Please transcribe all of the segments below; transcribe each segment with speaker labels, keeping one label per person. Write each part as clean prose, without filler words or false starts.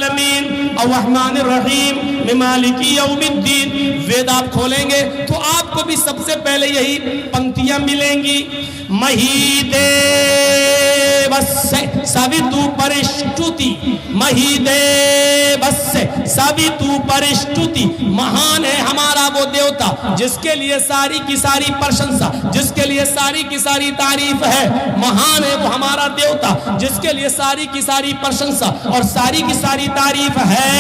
Speaker 1: आलमीन अर्रहमानिर रहीम मालिकी यौमिद्दीन। वेद आप खोलेंगे तो आपको भी सबसे पहले यही पंक्तियां मिलेंगी। महीदेवस्य सवितु परिष्टुति, महीदेवस्य सवितु परिष्टुति। महान है हमारा वो देवता जिसके लिए सारी की सारी प्रशंसा, जिसके लिए सारी की सारी तारीफ है। महान है वो हमारा देवता जिसके लिए सारी की सारी प्रशंसा और सारी की सारी तारीफ है।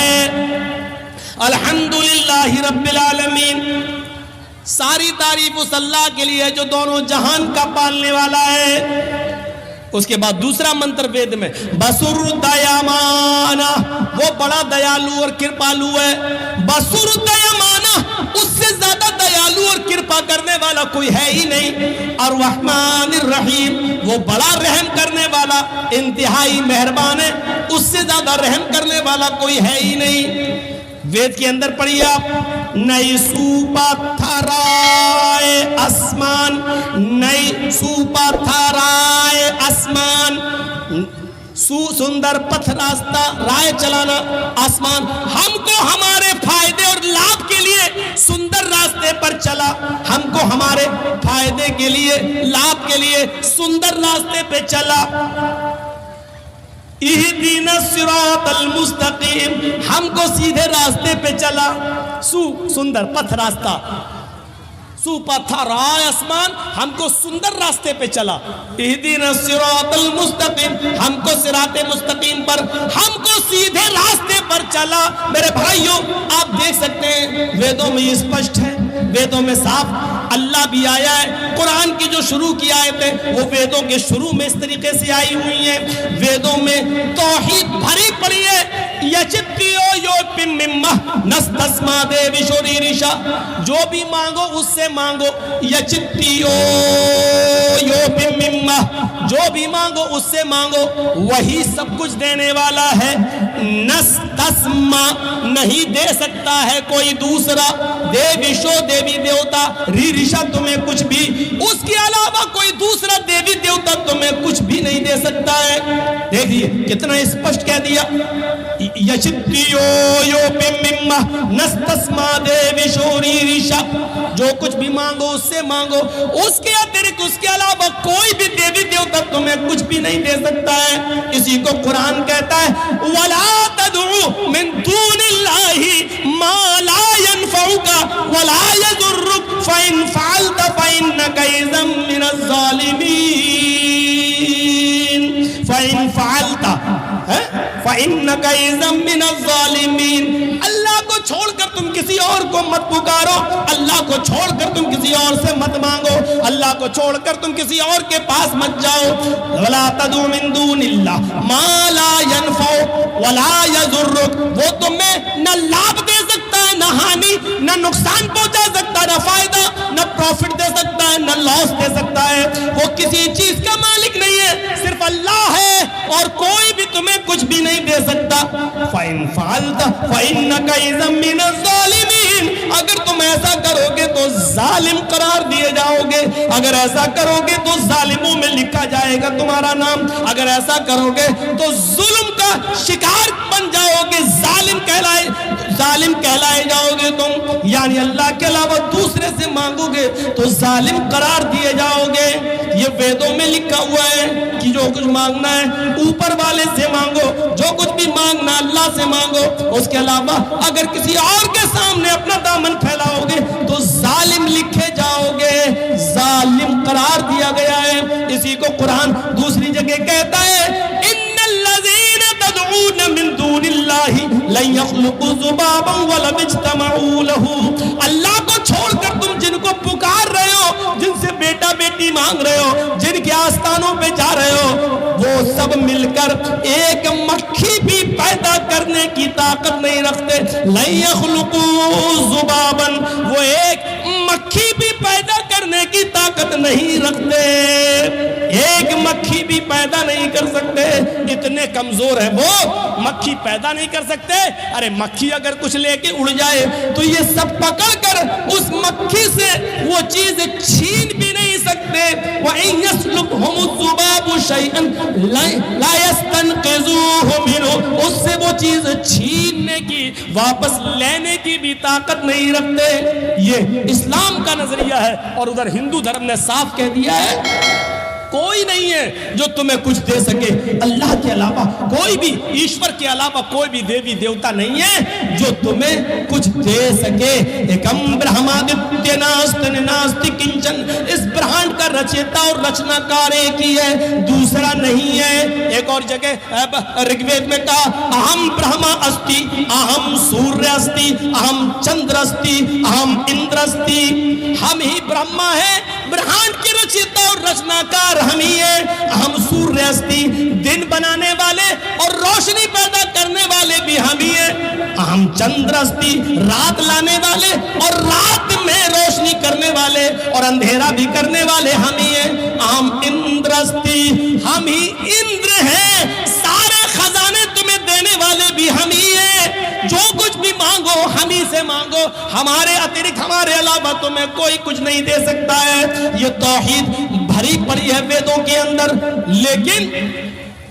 Speaker 1: अल्हम्दुलिल्लाहि रब्बिल आलमीन। सारी तारीफ उस अल्लाह के लिए है जो दोनों जहान का पालने वाला है। उसके बाद दूसरा मंत्र वेद में बसुर दयामाना, वो बड़ा दयालु और कृपालु है। बसुर दयामाना, उससे ज्यादा दयालु और कृपा करने वाला कोई है ही नहीं। और रहमानिर रहीम, वो बड़ा रहम करने वाला, इंतहाई मेहरबान है, उससे ज्यादा रहम करने वाला कोई है ही नहीं। वेद के अंदर पढ़िए आप, नई सुपथराए आसमान, नई सुपथराए आसमान, सुंदर पथ रास्ता, राय चलाना आसमान। हमको हमारे फायदे और लाभ के लिए सुंदर रास्ते पर चला, हमको हमारे फायदे के लिए, लाभ के लिए सुंदर रास्ते पे चला। इहदीना सिरातल मुस्तकीम, हमको सीधे रास्ते पे चला। सुंदर पथ रास्ता, सुपथराए आसमान, हमको सुंदर रास्ते पे चला। इहदीना सिरातल मुस्तकीम, हमको सिराते मुस्तकीम पर, हमको सीधे रास्ते पर चला। मेरे भाइयों, आप देख सकते हैं वेदों में ये स्पष्ट है, वेदों में साफ अल्लाह भी आया है। कुरान की जो शुरू की आयतें वो वेदों के शुरू में इस तरीके से आई हुई हैं। वेदों में तौहीद भरी पड़ी है। यचित्तियो यो पिम्मिम्मा नस्तस्मा देवी शोरीरिशा, जो भी मांगो उससे मांगो। यचित्तियो यो पिम्मिम्मा, जो भी मांगो उससे मांगो, वही सब कुछ देने वाला है। नस्तस्मा, नहीं दे सकता है कोई दूसरा। देवीशो, देवी देवता, ऋषा तुम्हें कुछ भी, उसके अलावा कोई दूसरा देवी देवता तुम्हें कुछ भी नहीं दे सकता है। देखिए कितना स्पष्ट कह दिया। यचित्तियो यो पिम्मिम्मा नस्तस्मा देवीशो ऋषा, जो कुछ भी मांगो उससे मांगो, उसके अतिरिक्त उसके अलावा कोई भी देवी देवता तुम्हें कुछ भी नहीं दे सकता है। इसी को कुरान कहता है वला तदउ मिन दूनिल्लाहि मा ला यनफउका वला यदुर्रुक फ़इन फ़अलत फ़इन्नका इज़म मिनज़ ज़ालिमीन। फ़इन फ़अलत फ़इन्नका इज़म मिनज़ ज़ालिमीन। अल्लाह को छोड़कर तुम किसी और को मत पुकारो, अल्लाह को छोड़कर तुम किसी और से मत मांगो, अल्लाह को छोड़कर तुम किसी और के पास मत जाओ। वला तदउ मिन दूनिल्लाह मा ला यनफउ वला यज़ुर्रुक, वो तुम्हें न लाभ दे सकता है, न हानि, न नुकसान पहुंचा सकता है, न फायदा, न प्रॉफिट दे सकता है, न लॉस दे सकता है। वो किसी चीज का मालिक नहीं है, सिर्फ अल्लाह है और कोई भी तुम्हें कुछ भी नहीं दे सकता। फ़इन फ़अलत फ़इन्नका इज़म मिनज़ ज़ालिमीन, अगर तुम ऐसा करोगे तो जालिम करार दिए जाओगे, अगर ऐसा करोगे तो जालिमों में लिखा जाएगा तुम्हारा नाम, अगर ऐसा करोगे तो जुल्म का शिकार बन जाओगे, जालिम कहलाए जाओगे तुम। यानी अल्लाह के अलावा दूसरे से मांगोगे तो जालिम करार दिए जाओगे। ये वेदों में लिखा हुआ है कि जो कुछ मांगना है ऊपर वाले से मांगो, जो कुछ भी मांगना अल्लाह से मांगो। उसके अलावा अगर किसी और के सामने अपना दामन फैलाओगे तो जालिम लिखे जाओगे, जालिम करार दिया गया है। इसी को कुरान दूसरी जगह कहता है इन्नल्लज़ीना तदऊन मिन दूनिल्लाहि लन यख्लुकू ज़ुबाबन वलम इज्तमऊ लहू। अल्लाह को छोड़कर तुम जिनको पुकार रहे हो, जिनसे बेटा बेटी मांग रहे हो, जिनके आस्थानों पे जा रहे हो, वो सब मिलकर एक मक्खी भी पैदा करने की ताकत नहीं रखते। लन यख्लुकू ज़ुबाबन, वो एक मक्खी भी पैदा करने की ताकत नहीं रखते। एक मक्खी भी मक्खी पैदा नहीं कर सकते, इतने कमजोर है वो, मक्खी पैदा नहीं कर सकते। अरे मक्खी अगर कुछ लेके उड़ जाए तो ये सब पकड़ कर उस मक्खी से वो चीज छीन भी नहीं सकते। वइन यस्लुबहुमुज़्ज़ुबाबु शैअन ला यस्तनक़िज़ूहु मिन्हु, उससे वो चीज छीनने की, वापस लेने की भी ताकत नहीं रखते। ये इस्लाम का नजरिया है। और उधर हिंदू धर्म ने साफ कह दिया है कोई नहीं है जो तुम्हें कुछ दे सके, अल्लाह के अलावा कोई भी, ईश्वर के अलावा कोई भी देवी देवता नहीं है जो तुम्हें कुछ दे सके। एकम ब्रह्मादित्य नास्ति नास्ति किंचन, इस ब्रह्मांड का रचयिता और रचनाकार एक ही है, दूसरा नहीं है। एक और जगह ऋग्वेद में कहा अहम ब्रह्मा अस्ति, अहम सूर्य अस्ति, अहम चंद्र अस्ति, अहम इंद्र अस्ति। हम ही ब्रह्मा है, ब्रह्मांड के रचयिता और रचनाकार हम ही है। हम सूर्य अस्ति, दिन बनाने वाले और रोशनी पैदा करने वाले भी हम ही है। हम चंद्र अस्ति, रात लाने वाले और रात में रोशनी करने वाले और अंधेरा भी करने वाले हम ही है। हम इंद्र अस्ति, हम ही इंद्र हैं, सारे खजाने तुम्हें देने वाले भी हम ही है। जो कुछ भी मांगो हम ही से मांगो, हमारे अतिरिक्त, हमारे अलावा तुम्हें कोई कुछ नहीं दे सकता है। ये तौहीद भरी पड़ी है वेदों के अंदर। लेकिन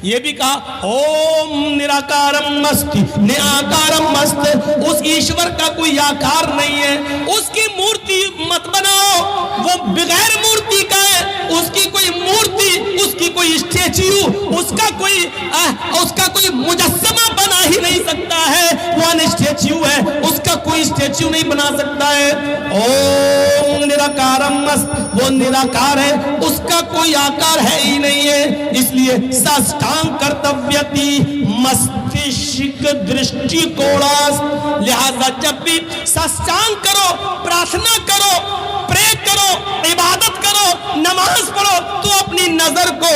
Speaker 1: ये भी कहा ओम निराकारम अस्ति निराकारम मस्त, उस ईश्वर का कोई आकार नहीं है, उसकी मूर्ति मत बनाओ, वो बगैर मूर्ति का है, उसकी कोई मूर्ति, उसकी कोई स्टैच्यू, उसका कोई मुजस्समा बना ही नहीं सकता है, वो अनस्टैच्यू है, उसका कोई स्टैच्यू नहीं बना सकता है। ओम निराकारम मस्त, वो निराकार है, उसका कोई आकार है ही नहीं है। इसलिए साष्टांग कर्तव्यति मस्तिष्क दृष्टिकोणास, लिहाजा जब भी साष्टांग करो, प्रार्थना करो, प्रे करो, इबादत करो, नमाज पढ़ो, तो अपनी नजर को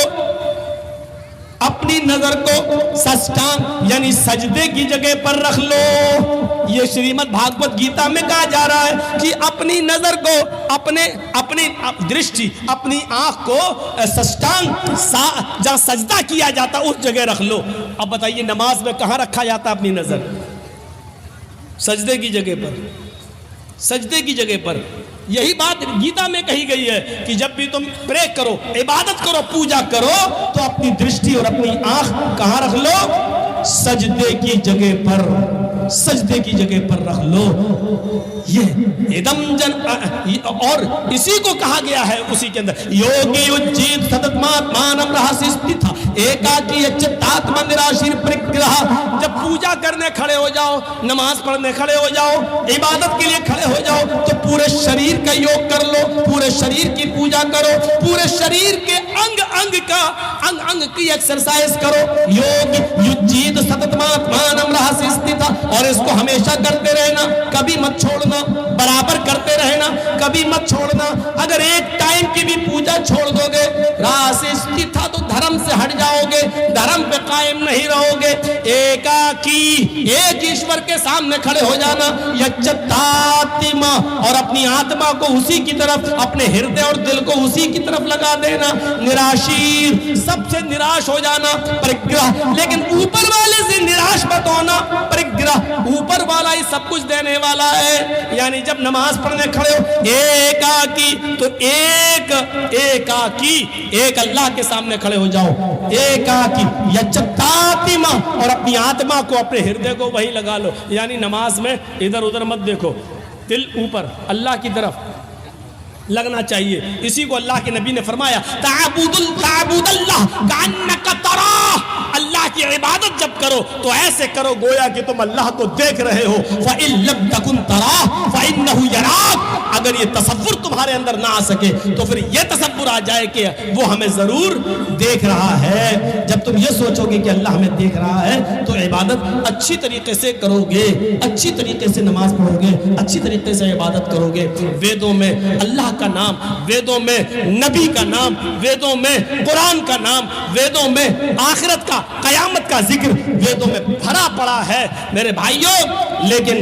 Speaker 1: साष्टांग यानी सजदे की जगह पर रख लो। ये श्रीमद् भागवत गीता में कहा जा रहा है कि अपनी नजर को, अपनी दृष्टि, अपनी आंख को साष्टांग जहां सजदा किया जाता उस जगह रख लो। अब बताइए नमाज में कहां रखा जाता अपनी नजर? सजदे की जगह पर, सजदे की जगह पर। यही बात गीता में कही गई है कि जब भी तुम प्रे करो, इबादत करो, पूजा करो, तो अपनी दृष्टि और अपनी आंख कहां रख लो? सजदे की जगह पर, सजदे की जगह पर रख लो। ये एकदम और इसी को कहा गया है उसी के अंदर योगी उज्जीत सततमात्मानं रहस्य स्थिता एकाकी चित्तात्मा निराशीर परिग्रह। जब पूजा करने खड़े हो जाओ, नमाज पढ़ने खड़े हो जाओ, इबादत के लिए खड़े हो जाओ, तो पूरे शरीर का योग कर लो, पूरे शरीर की पूजा करो, पूरे शरीर के अंग अंग की एक्सरसाइज करो। योग युज्जीत सततमात्मानं रहस्य स्थिता, और इसको हमेशा करते रहना, कभी मत छोड़ना, बराबर करते रहना, कभी मत छोड़ना। अगर एक टाइम की भी पूजा छोड़ दोगे, रहस्य स्थिता, तो धर्म से हट जाओगे, धर्म पे कायम नहीं रहोगे। एकाकी, एक ईश्वर के सामने खड़े हो जाना, यच्चतात्मा, और अपनी आत्मा को उसी की तरफ, अपने हृदय और दिल को उसी की तरफ लगा देना। निराशीर, सबसे निराश हो जाना, परिग्रह, लेकिन ऊपर वाले से निराश मत होना। परिग्रह, ऊपर वाला ही सब कुछ देने वाला है। यानी जब नमाज पढ़ने खड़े हो, एकाकी, तो एकाकी, एक अल्लाह के सामने खड़े हो जाओ, एकाकी यच्चतात्मा, और अपनी आत्मा को, अपने हृदय को वही लगा लो। यानी नमाज में इधर उधर मत देखो, दिल ऊपर अल्लाह की तरफ लगना चाहिए। इसी को अल्लाह के नबी ने फरमाया ताबुदल्लाह कान्नका तराह, अल्लाह की इबादत जब करो तो ऐसे करो गोया कि तुम अल्लाह को देख रहे हो। फ़इन लम तकुन तराह फ़इन्नहु यराक, अगर ये तसव्वुर तुम्हारे अंदर ना आ सके तो फिर ये तसव्वुर आ जाए कि वो हमें जरूर देख रहा है। जब तुम ये सोचोगे कि अल्लाह हमें देख रहा है तो इबादत अच्छी तरीके से करोगे, अच्छी तरीके से नमाज पढ़ोगे, अच्छी तरीके से इबादत करोगे। वेदों में अल्लाह का नाम, वेदों में नबी का नाम, वेदों में कुरान का नाम, वेदों में आखिरत का, कयामत इसका जिक्र वेदों में भरा पड़ा है मेरे भाइयों। लेकिन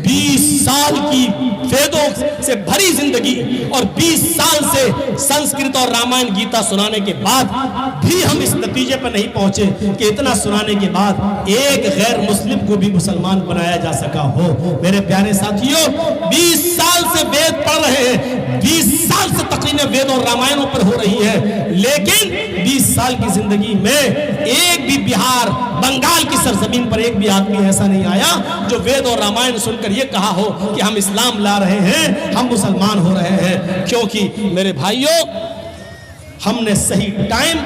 Speaker 1: 20 साल की वेदों से भरी जिंदगी और 20 साल से संस्कृत और रामायण गीता सुनाने के बाद भी हम इस नतीजे पर नहीं पहुंचे कि इतना सुनाने के बाद एक गैर मुस्लिम को भी मुसलमान बनाया जा सका हो। मेरे प्यारे साथियों, 20 साल से वेद पढ़ रहे हैं, 20 साल से तकरीरें वेद और रामायणों पर हो रही है, लेकिन 20 साल की जिंदगी में एक भी बिहार बंगाल की सरजमीन पर एक भी आदमी ऐसा नहीं आया जो वेद और रामायण सुनकर यह कहा हो कि हम इस्लाम ला रहे हैं, हम मुसलमान हो रहे हैं। क्योंकि मेरे भाइयों, हमने सही टाइम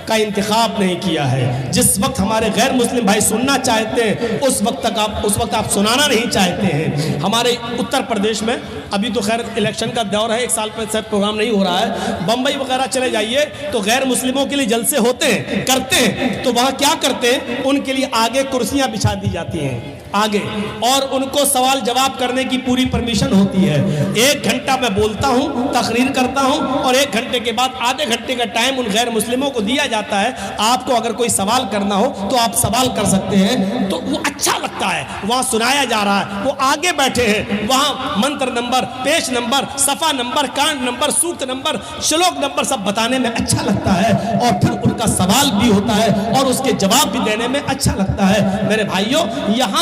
Speaker 1: का इंतखाब नहीं किया है। जिस वक्त हमारे गैर मुस्लिम भाई सुनना चाहते हैं उस वक्त आप सुनाना नहीं चाहते हैं। हमारे उत्तर प्रदेश में अभी तो खैर इलेक्शन का दौर है, 1 साल पर शायद प्रोग्राम नहीं हो रहा है। बम्बई वगैरह चले जाइए तो गैर मुस्लिमों के लिए जलसे होते हैं, करते हैं, तो वहाँ क्या करते हैं, उनके लिए आगे कुर्सियाँ बिछा दी जाती हैं आगे, और उनको सवाल जवाब करने की पूरी परमिशन होती है। 1 घंटा मैं बोलता हूँ, तकरीर करता हूँ, और 1 घंटे के बाद आधे घंटे का टाइम उन गैर मुस्लिमों को दिया जाता है। आपको अगर कोई सवाल करना हो तो आप सवाल कर सकते हैं। तो वो अच्छा लगता है, वहाँ सुनाया जा रहा है, वो आगे बैठे हैं, वहाँ मंत्र नंबर, पेश नंबर, सफा नंबर, कांड नंबर, सूक्त नंबर, श्लोक नंबर सब बताने में अच्छा लगता है, और फिर उनका सवाल भी होता है और उसके जवाब भी देने में अच्छा लगता है। मेरे भाइयों, यहाँ